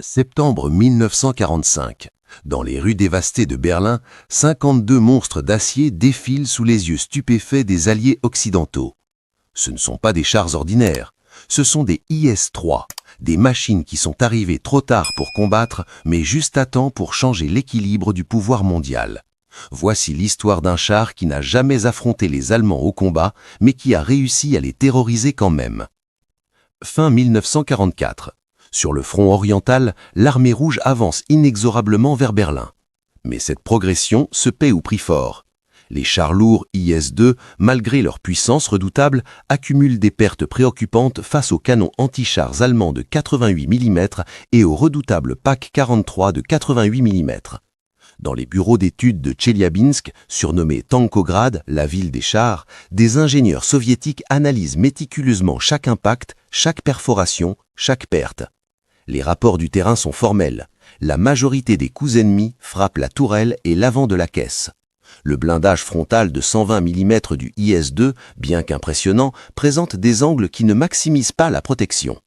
Septembre 1945. Dans les rues dévastées de Berlin, 52 monstres d'acier défilent sous les yeux stupéfaits des Alliés occidentaux. Ce ne sont pas des chars ordinaires, ce sont des IS-3, des machines qui sont arrivées trop tard pour combattre, mais juste à temps pour changer l'équilibre du pouvoir mondial. Voici l'histoire d'un char qui n'a jamais affronté les Allemands au combat, mais qui a réussi à les terroriser quand même. Fin 1944. Sur le front oriental, l'armée rouge avance inexorablement vers Berlin. Mais cette progression se paie au prix fort. Les chars lourds IS-2, malgré leur puissance redoutable, accumulent des pertes préoccupantes face aux canons anti-chars allemands de 88 mm et aux redoutables PaK-43 de 88 mm. Dans les bureaux d'études de Tcheliabinsk, surnommé Tankograd, la ville des chars, des ingénieurs soviétiques analysent méticuleusement chaque impact, chaque perforation, chaque perte. Les rapports du terrain sont formels. La majorité des coups ennemis frappent la tourelle et l'avant de la caisse. Le blindage frontal de 120 mm du IS-2, bien qu'impressionnant, présente des angles qui ne maximisent pas la protection.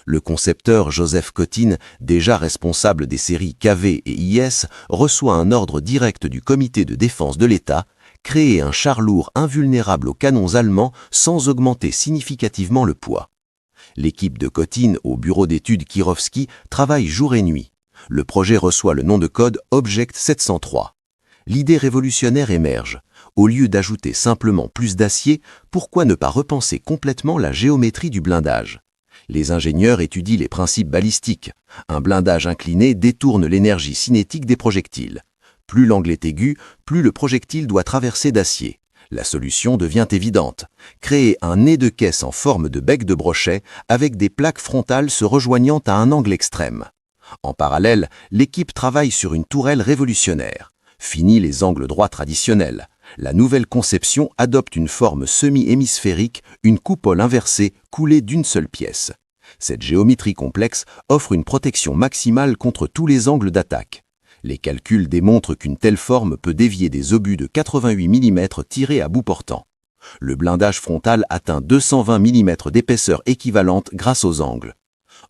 Le concepteur Joseph Kotin, déjà responsable des séries KV et IS, reçoit un ordre direct du comité de défense de l'État, créer un char lourd invulnérable aux canons allemands sans augmenter significativement le poids. L'équipe de Kotin au bureau d'études Kirovski travaille jour et nuit. Le projet reçoit le nom de code Object 703. L'idée révolutionnaire émerge. Au lieu d'ajouter simplement plus d'acier, pourquoi ne pas repenser complètement la géométrie du blindage ? Les ingénieurs étudient les principes balistiques. Un blindage incliné détourne l'énergie cinétique des projectiles. Plus l'angle est aigu, plus le projectile doit traverser d'acier. La solution devient évidente. Créer un nez de caisse en forme de bec de brochet avec des plaques frontales se rejoignant à un angle extrême. En parallèle, l'équipe travaille sur une tourelle révolutionnaire. Fini les angles droits traditionnels. La nouvelle conception adopte une forme semi-hémisphérique, une coupole inversée coulée d'une seule pièce. Cette géométrie complexe offre une protection maximale contre tous les angles d'attaque. Les calculs démontrent qu'une telle forme peut dévier des obus de 88 mm tirés à bout portant. Le blindage frontal atteint 220 mm d'épaisseur équivalente grâce aux angles.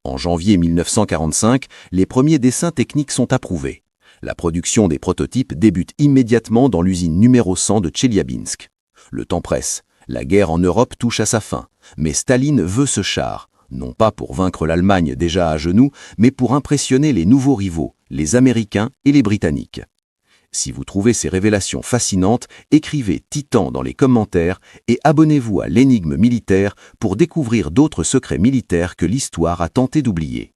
En janvier 1945, les premiers dessins techniques sont approuvés. La production des prototypes débute immédiatement dans l'usine numéro 100 de Tcheliabinsk. Le temps presse, la guerre en Europe touche à sa fin, mais Staline veut ce char, non pas pour vaincre l'Allemagne déjà à genoux, mais pour impressionner les nouveaux rivaux, les Américains et les Britanniques. Si vous trouvez ces révélations fascinantes, écrivez Titan dans les commentaires et abonnez-vous à l'Énigme militaire pour découvrir d'autres secrets militaires que l'histoire a tenté d'oublier.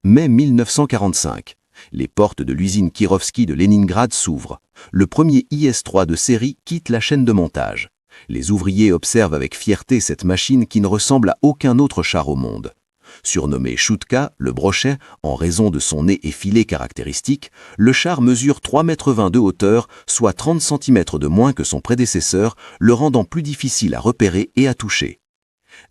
Mai 1945. Les portes de l'usine Kirovski de Leningrad s'ouvrent. Le premier IS-3 de série quitte la chaîne de montage. Les ouvriers observent avec fierté cette machine qui ne ressemble à aucun autre char au monde. Surnommé Chutka, le brochet, en raison de son nez effilé caractéristique, le char mesure 3,20 m de hauteur, soit 30 cm de moins que son prédécesseur, le rendant plus difficile à repérer et à toucher.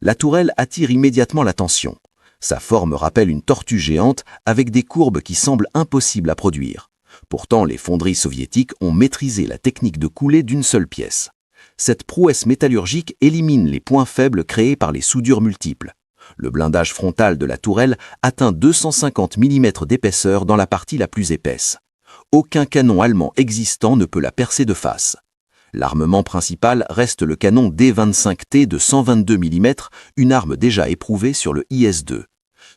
La tourelle attire immédiatement l'attention. Sa forme rappelle une tortue géante avec des courbes qui semblent impossibles à produire. Pourtant, les fonderies soviétiques ont maîtrisé la technique de coulée d'une seule pièce. Cette prouesse métallurgique élimine les points faibles créés par les soudures multiples. Le blindage frontal de la tourelle atteint 250 mm d'épaisseur dans la partie la plus épaisse. Aucun canon allemand existant ne peut la percer de face. L'armement principal reste le canon D-25T de 122 mm, une arme déjà éprouvée sur le IS-2.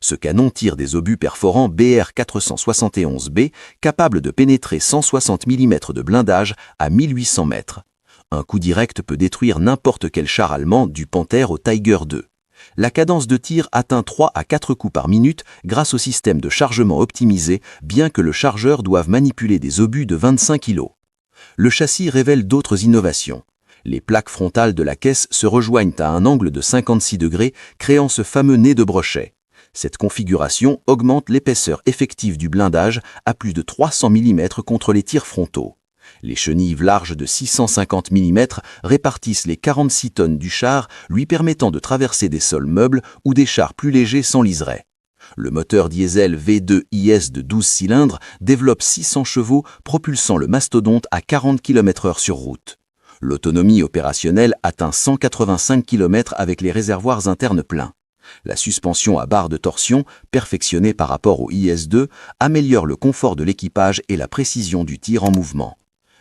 Ce canon tire des obus perforants BR-471B, capables de pénétrer 160 mm de blindage à 1800 mètres. Un coup direct peut détruire n'importe quel char allemand du Panther au Tiger II. La cadence de tir atteint 3 à 4 coups par minute grâce au système de chargement optimisé, bien que le chargeur doive manipuler des obus de 25 kg. Le châssis révèle d'autres innovations. Les plaques frontales de la caisse se rejoignent à un angle de 56 degrés, créant ce fameux nez de brochet. Cette configuration augmente l'épaisseur effective du blindage à plus de 300 mm contre les tirs frontaux. Les chenilles larges de 650 mm répartissent les 46 tonnes du char, lui permettant de traverser des sols meubles ou des chars plus légers sans liseré. Le moteur diesel V2IS de 12 cylindres développe 600 chevaux, propulsant le mastodonte à 40 km/h sur route. L'autonomie opérationnelle atteint 185 km avec les réservoirs internes pleins. La suspension à barre de torsion, perfectionnée par rapport au IS-2, améliore le confort de l'équipage et la précision du tir en mouvement.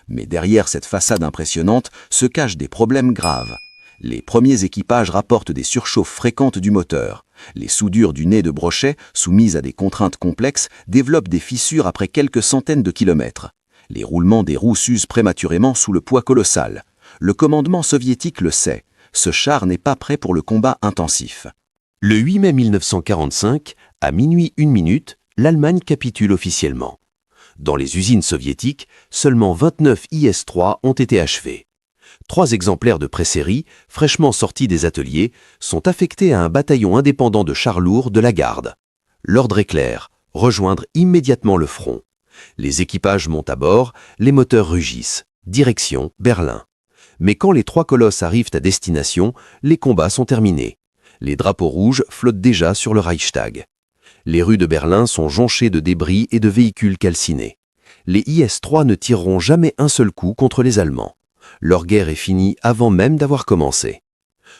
Mais derrière cette façade impressionnante se cachent des problèmes graves. Les premiers équipages rapportent des surchauffes fréquentes du moteur. Les soudures du nez de brochet, soumises à des contraintes complexes, développent des fissures après quelques centaines de kilomètres. Les roulements des roues s'usent prématurément sous le poids colossal. Le commandement soviétique le sait. Ce char n'est pas prêt pour le combat intensif. Le 8 mai 1945, à minuit 1 minute, l'Allemagne capitule officiellement. Dans les usines soviétiques, seulement 29 IS-3 ont été achevés. 3 exemplaires de présérie, fraîchement sortis des ateliers, sont affectés à un bataillon indépendant de chars lourds de la garde. L'ordre est clair, rejoindre immédiatement le front. Les équipages montent à bord, les moteurs rugissent. Direction Berlin. Mais quand les 3 colosses arrivent à destination, les combats sont terminés. Les drapeaux rouges flottent déjà sur le Reichstag. Les rues de Berlin sont jonchées de débris et de véhicules calcinés. Les IS-3 ne tireront jamais un seul coup contre les Allemands. Leur guerre est finie avant même d'avoir commencé.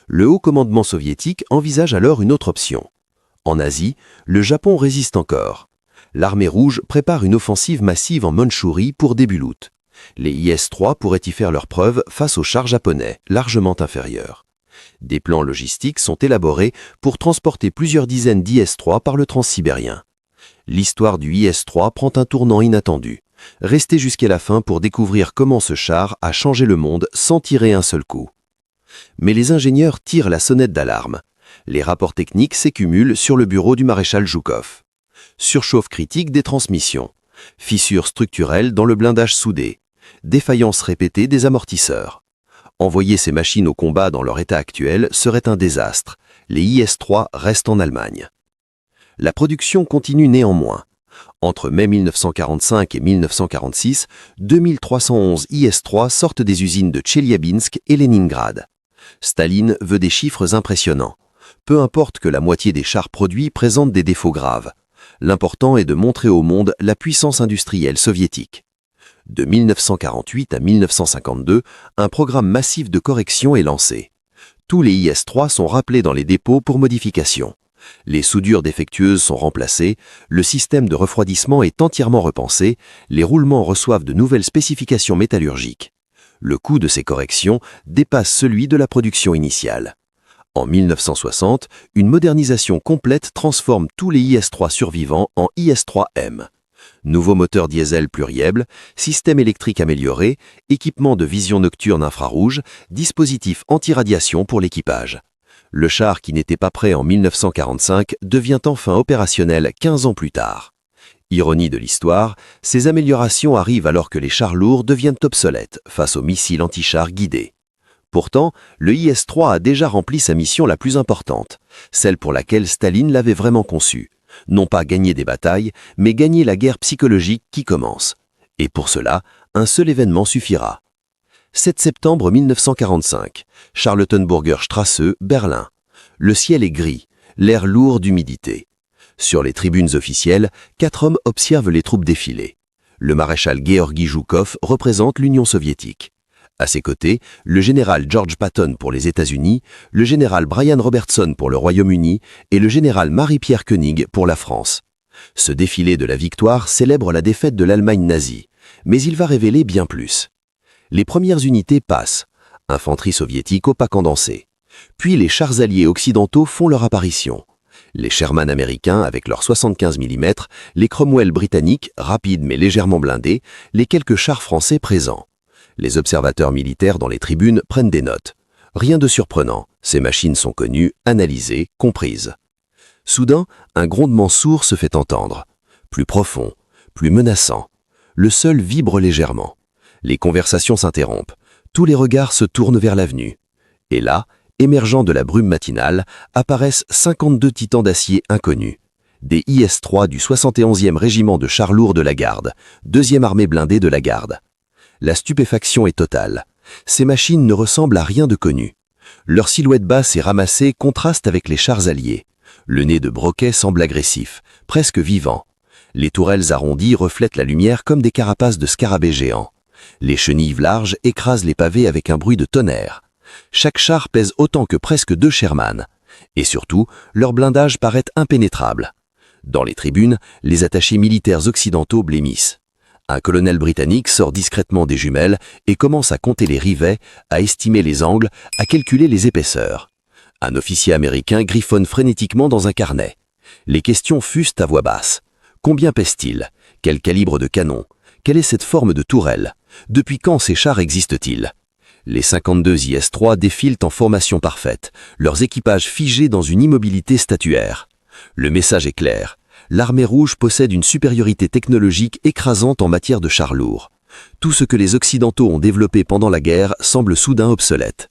Le haut commandement soviétique envisage alors une autre option. En Asie, le Japon résiste encore. L'armée rouge prépare une offensive massive en Mandchourie pour début août. Les IS-3 pourraient y faire leurs preuves face aux chars japonais, largement inférieurs. Des plans logistiques sont élaborés pour transporter plusieurs dizaines d'IS-3 par le transsibérien. L'histoire du IS-3 prend un tournant inattendu. Restez jusqu'à la fin pour découvrir comment ce char a changé le monde sans tirer un seul coup. Mais les ingénieurs tirent la sonnette d'alarme. Les rapports techniques s'accumulent sur le bureau du maréchal Zhukov. Surchauffe critique des transmissions. Fissures structurelles dans le blindage soudé. Défaillance répétée des amortisseurs. Envoyer ces machines au combat dans leur état actuel serait un désastre. Les IS-3 restent en Allemagne. La production continue néanmoins. Entre mai 1945 et 1946, 2311 IS-3 sortent des usines de Tcheliabinsk et Leningrad. Staline veut des chiffres impressionnants. Peu importe que la moitié des chars produits présentent des défauts graves. L'important est de montrer au monde la puissance industrielle soviétique. De 1948 à 1952, un programme massif de correction est lancé. Tous les IS-3 sont rappelés dans les dépôts pour modification. Les soudures défectueuses sont remplacées, le système de refroidissement est entièrement repensé, les roulements reçoivent de nouvelles spécifications métallurgiques. Le coût de ces corrections dépasse celui de la production initiale. En 1960, une modernisation complète transforme tous les IS-3 survivants en IS-3M. Nouveau moteur diesel pluriel, système électrique amélioré, équipement de vision nocturne infrarouge, dispositif anti-radiation pour l'équipage. Le char qui n'était pas prêt en 1945 devient enfin opérationnel 15 ans plus tard. Ironie de l'histoire, ces améliorations arrivent alors que les chars lourds deviennent obsolètes face aux missiles anti-chars guidés. Pourtant, le IS-3 a déjà rempli sa mission la plus importante, celle pour laquelle Staline l'avait vraiment conçu. Non pas gagner des batailles, mais gagner la guerre psychologique qui commence. Et pour cela, un seul événement suffira. 7 septembre 1945, Charlottenburger Straße, Berlin. Le ciel est gris, l'air lourd d'humidité. Sur les tribunes officielles, 4 hommes observent les troupes défiler. Le maréchal Georgi Zhukov représente l'Union soviétique. À ses côtés, le général George Patton pour les États-Unis, le général Brian Robertson pour le Royaume-Uni et le général Marie-Pierre Koenig pour la France. Ce défilé de la victoire célèbre la défaite de l'Allemagne nazie, mais il va révéler bien plus. Les premières unités passent, infanterie soviétique opaque condensée. Puis les chars alliés occidentaux font leur apparition. Les Sherman américains avec leurs 75 mm, les Cromwell britanniques, rapides mais légèrement blindés, les quelques chars français présents. Les observateurs militaires dans les tribunes prennent des notes. Rien de surprenant, ces machines sont connues, analysées, comprises. Soudain, un grondement sourd se fait entendre. Plus profond, plus menaçant. Le sol vibre légèrement. Les conversations s'interrompent. Tous les regards se tournent vers l'avenue. Et là, émergeant de la brume matinale, apparaissent 52 titans d'acier inconnus. Des IS-3 du 71e régiment de chars lourds de la Garde, 2e armée blindée de la Garde. La stupéfaction est totale. Ces machines ne ressemblent à rien de connu. Leur silhouette basse et ramassée contraste avec les chars alliés. Le nez de Broquet semble agressif, presque vivant. Les tourelles arrondies reflètent la lumière comme des carapaces de scarabées géants. Les chenilles larges écrasent les pavés avec un bruit de tonnerre. Chaque char pèse autant que presque 2 Sherman. Et surtout, leur blindage paraît impénétrable. Dans les tribunes, les attachés militaires occidentaux blêmissent. Un colonel britannique sort discrètement des jumelles et commence à compter les rivets, à estimer les angles, à calculer les épaisseurs. Un officier américain griffonne frénétiquement dans un carnet. Les questions fusent à voix basse. Combien pèse-t-il? Quel calibre de canon? Quelle est cette forme de tourelle? Depuis quand ces chars existent-ils? Les 52 IS-3 défilent en formation parfaite, leurs équipages figés dans une immobilité statuaire. Le message est clair. L'armée rouge possède une supériorité technologique écrasante en matière de chars lourds. Tout ce que les Occidentaux ont développé pendant la guerre semble soudain obsolète.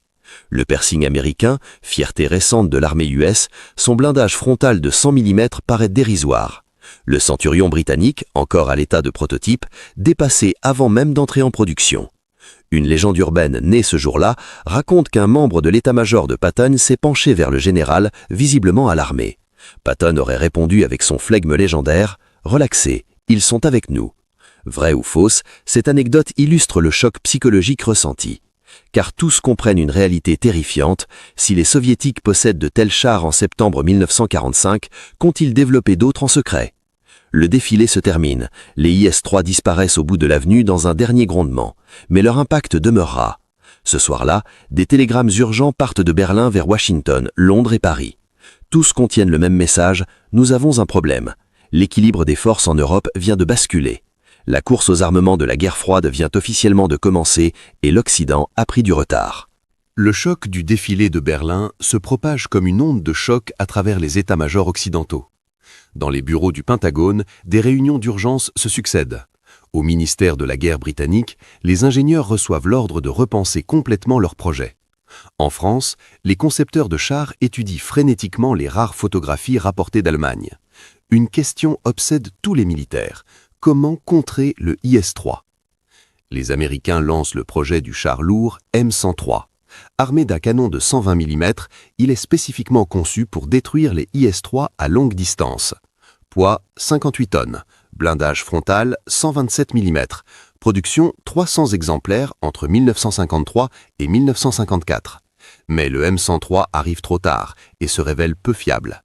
Le Pershing américain, fierté récente de l'armée US, son blindage frontal de 100 mm paraît dérisoire. Le Centurion britannique, encore à l'état de prototype, dépassé avant même d'entrer en production. Une légende urbaine née ce jour-là raconte qu'un membre de l'état-major de Patton s'est penché vers le général, visiblement alarmé. Patton aurait répondu avec son flegme légendaire « Relaxez, ils sont avec nous ». Vraie ou fausse, cette anecdote illustre le choc psychologique ressenti. Car tous comprennent une réalité terrifiante, si les soviétiques possèdent de tels chars en septembre 1945, qu'ont-ils développé d'autres en secret? Le défilé se termine, les IS-3 disparaissent au bout de l'avenue dans un dernier grondement, mais leur impact demeurera. Ce soir-là, des télégrammes urgents partent de Berlin vers Washington, Londres et Paris. Tous contiennent le même message, nous avons un problème. L'équilibre des forces en Europe vient de basculer. La course aux armements de la guerre froide vient officiellement de commencer et l'Occident a pris du retard. Le choc du défilé de Berlin se propage comme une onde de choc à travers les états-majors occidentaux. Dans les bureaux du Pentagone, des réunions d'urgence se succèdent. Au ministère de la guerre britannique, les ingénieurs reçoivent l'ordre de repenser complètement leur projet. En France, les concepteurs de chars étudient frénétiquement les rares photographies rapportées d'Allemagne. Une question obsède tous les militaires. Comment contrer le IS-3? Les Américains lancent le projet du char lourd M103. Armé d'un canon de 120 mm, il est spécifiquement conçu pour détruire les IS-3 à longue distance. Poids 58 tonnes, blindage frontal 127 mm, production 300 exemplaires entre 1953 et 1954. Mais le M103 arrive trop tard et se révèle peu fiable.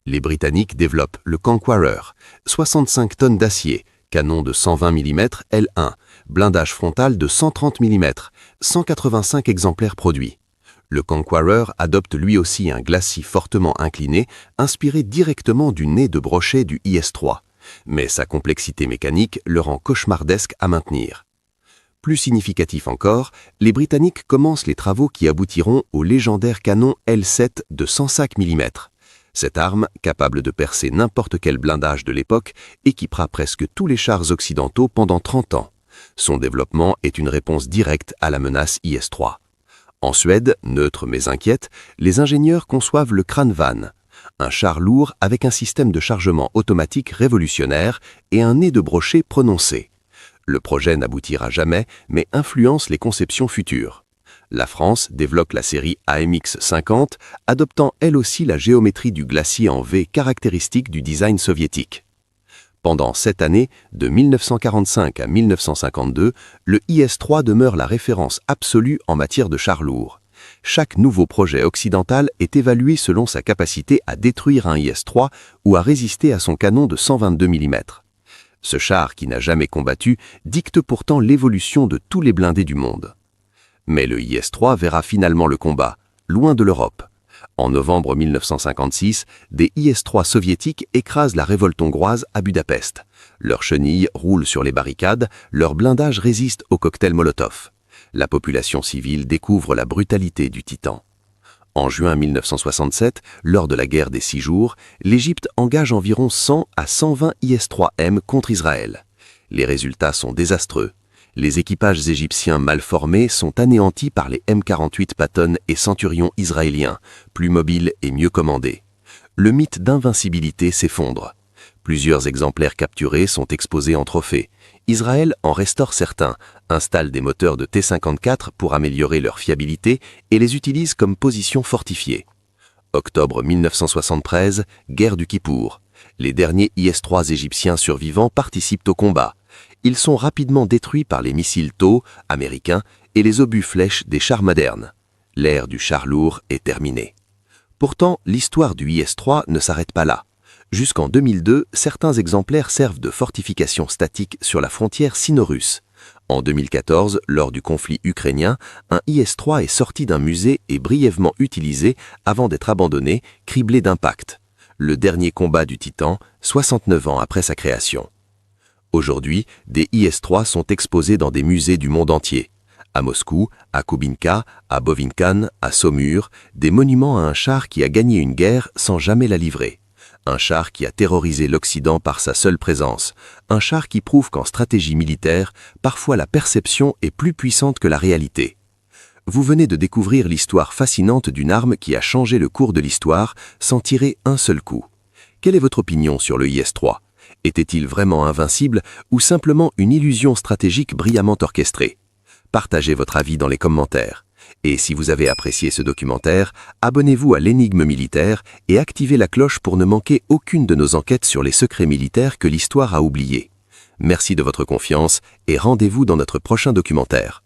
Les Britanniques développent le Conqueror, 65 tonnes d'acier, canon de 120 mm L1, blindage frontal de 130 mm, 185 exemplaires produits. Le Conqueror adopte lui aussi un glacis fortement incliné, inspiré directement du nez de brochet du IS-3. Mais sa complexité mécanique le rend cauchemardesque à maintenir. Plus significatif encore, les Britanniques commencent les travaux qui aboutiront au légendaire canon L7 de 105 mm. Cette arme, capable de percer n'importe quel blindage de l'époque, équipera presque tous les chars occidentaux pendant 30 ans. Son développement est une réponse directe à la menace IS-3. En Suède, neutre mais inquiète, les ingénieurs conçoivent le Kranvan, un char lourd avec un système de chargement automatique révolutionnaire et un nez de brochet prononcé. Le projet n'aboutira jamais, mais influence les conceptions futures. La France développe la série AMX 50, adoptant elle aussi la géométrie du glacis en V caractéristique du design soviétique. Pendant 7 années, de 1945 à 1952, le IS-3 demeure la référence absolue en matière de chars lourds. Chaque nouveau projet occidental est évalué selon sa capacité à détruire un IS-3 ou à résister à son canon de 122 mm. Ce char qui n'a jamais combattu dicte pourtant l'évolution de tous les blindés du monde. Mais le IS-3 verra finalement le combat, loin de l'Europe. En novembre 1956, des IS-3 soviétiques écrasent la révolte hongroise à Budapest. Leurs chenilles roulent sur les barricades, leur blindage résiste au cocktail Molotov. La population civile découvre la brutalité du Titan. En juin 1967, lors de la guerre des 6 jours, l'Égypte engage environ 100 à 120 IS-3M contre Israël. Les résultats sont désastreux. Les équipages égyptiens mal formés sont anéantis par les M48 Patton et Centurion israéliens, plus mobiles et mieux commandés. Le mythe d'invincibilité s'effondre. Plusieurs exemplaires capturés sont exposés en trophée. Israël en restaure certains, installe des moteurs de T-54 pour améliorer leur fiabilité et les utilise comme position fortifiée. Octobre 1973, guerre du Kippour. Les derniers IS-3 égyptiens survivants participent au combat. Ils sont rapidement détruits par les missiles TOW américains et les obus flèches des chars modernes. L'ère du char lourd est terminée. Pourtant, l'histoire du IS-3 ne s'arrête pas là. Jusqu'en 2002, certains exemplaires servent de fortification statique sur la frontière sino-russe. En 2014, lors du conflit ukrainien, un IS-3 est sorti d'un musée et brièvement utilisé avant d'être abandonné, criblé d'impacts. Le dernier combat du Titan, 69 ans après sa création. Aujourd'hui, des IS-3 sont exposés dans des musées du monde entier. À Moscou, à Kubinka, à Bovinkan, à Saumur, des monuments à un char qui a gagné une guerre sans jamais la livrer. Un char qui a terrorisé l'Occident par sa seule présence. Un char qui prouve qu'en stratégie militaire, parfois la perception est plus puissante que la réalité. Vous venez de découvrir l'histoire fascinante d'une arme qui a changé le cours de l'histoire sans tirer un seul coup. Quelle est votre opinion sur le IS-3 ? Était-il vraiment invincible ou simplement une illusion stratégique brillamment orchestrée ? Partagez votre avis dans les commentaires. Et si vous avez apprécié ce documentaire, abonnez-vous à l'Énigme militaire et activez la cloche pour ne manquer aucune de nos enquêtes sur les secrets militaires que l'histoire a oubliés. Merci de votre confiance et rendez-vous dans notre prochain documentaire.